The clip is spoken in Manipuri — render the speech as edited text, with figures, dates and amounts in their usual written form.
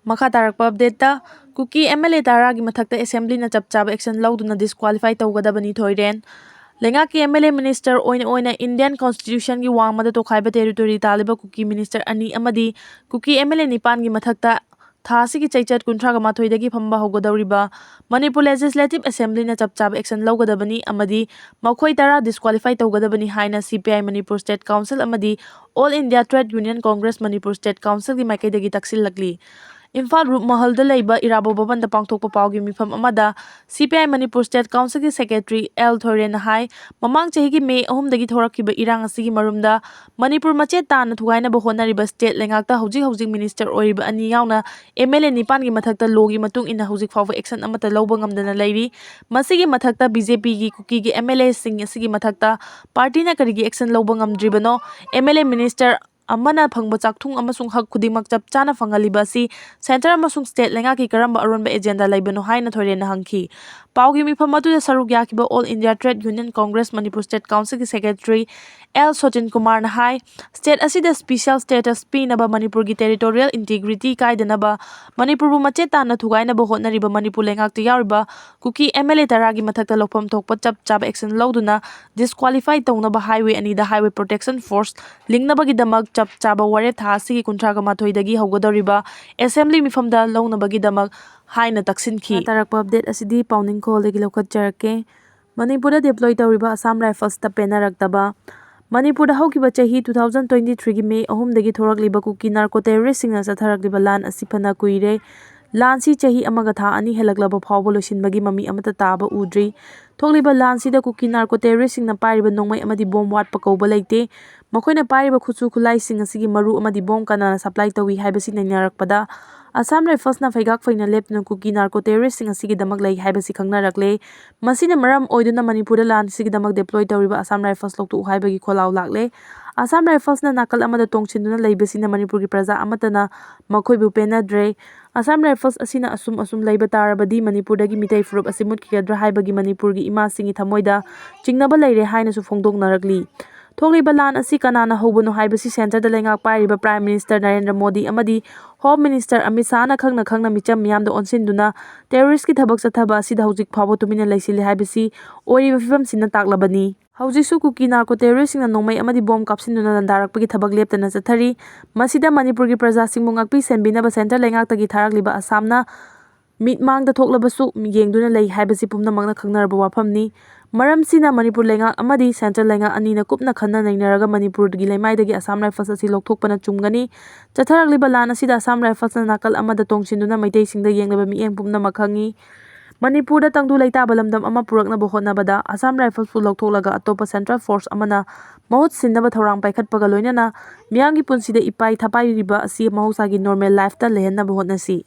Makha tarakpa update ta Kuki MLA taragi mathakta assembly na chapchaba action lauduna disqualify tawgadabani thoiren Lengaki MLA minister oina Indian constitution gi wangmada tokhaiba territory taliba Kuki minister ani amadi Kuki MLA nipan gi mathakta thasi gi chaichat kunthraga mathoidagi phamba hogodawriba Manipur Legislative Assembly na chapchaba action laugadabani amadi makhoi tara disqualify tawgadabani haina CPI Manipur State Council amadi All India Trade Union Congress Manipur State Council gi maikaidagi taksil lagli Imphal Roop Mahal da Laiba Irabo Baban da Pangthokpa Paugi Mifam Amada CPI Manipur State Council ki Secretary L Thoren Hai Mamang Chahi ki Mei Ahumdagi thorakiba irang asigi marumda Manipur machet tana thugaina ba honariba state lengakta hojik minister oiriba ani yauna MLA nipan gi mathakta logi matung ina hojik fawba action amata lawba ngamdana lairi masigi mathakta BJP gi Kuki gi MLA sing asigi mathakta party na karigi action lawba ngamdribano MLA minister Amana phangba chakthung amasung hak khudimak chap chana fangali si center amasung state lengaki karamba aronba agenda laibano haina thorena hangki paugi mifam adu saruk yakiba All India Trade Union Congress Manipur State Council ki secretary L Sotin Kumar na hai state asida special status pinaba Manipur gi territorial integrity kaidanaba Manipur bu macheta na thugaina ba hotnariba Manipur lengakta yariba Kuki MLA taragi mathakta lokpham thokpa chap chap action lauduna disqualify tawnaba highway ani da highway protection force lingnaba gi damak chap chaba ware thasi ki kunthraga mathoidagi hogodoriba assembly mifamda launabagi damak haina taksinki tarakpa update asidi pauning kholegi lokhat jarke Manipur deploy tawriba Assam Rifles ta penaraktaba Manipur haukiba chahi 2023 gi May ahumdagi thorakliba Kuki narco terrorist singna satharakliba lan asifana kuire Lansi chahi amaga tha ani helaklaba phawbo losinbagi mami amata taba udri thokliba lansi da Kuki narco terrorist singna pariba nongmai amadi bomb watpa kauba leite makoina pariba khutsu khulai sing asigi maru amadi bomb kana supply tawi haibasi nainarakpada Assam Rifles na faigak faina lepna Kuki narco terrorist sing asigi damak lai haibasi khangnarakle masina maram oiduna Manipur lan sigi damak deploy tawriba Assam Rifles loktu haibagi kholaw lakle Assam Rifles na nakal amada tongchinduna leibasina Manipur gi praja amatana makhoibu penadre Assam Rifles asina asum leiba tarabadi Manipur dagi mitai furup asimut kiyadra haibagi Manipur gi ima singi thamoida chingnaba leire haina su phongdoknarakli Thokliba lan asi kanana hobano haibasi center da lengak pairiba Prime Minister Narendra Modi amadi Home Minister Amit Shah na khangna micham miyamda onsinduna terrorist ki thabak sathaba asida hojik phabo tumina laisili haibasi oiriba fifam sinna taklabani Haujisu Kuki narco terrorist singna nongmai amadi bomb kapsinduna landarakpagi thabak leptana chathari masida Manipur gi praja singmung akpi senbinaba center lengak tharakliba Assamna mitmangda thoklabasu yengduna lei haibasi pumnamakna khangnarba wafamni Maramsina Manipur lengak amadi center lengak anina kupna khanna nainaraga Manipur gi laimaidagi Assam Rifles asi lokthokpana chumgani chatharakliba lan asida Assam Rifles na nakal amada tongchinduna maitai singda yenglaba mieng pumna makhangi Manipur da tangdu laita balamdam ama purakna bo hotnabada Assam Rifles fu lokthoklaga atopa central force amana mahut sinnaba thorang paikhatpaga loinana miyangi punsida ipai thapai riba asi mahusagi normal life ta lehenna bo hotnasi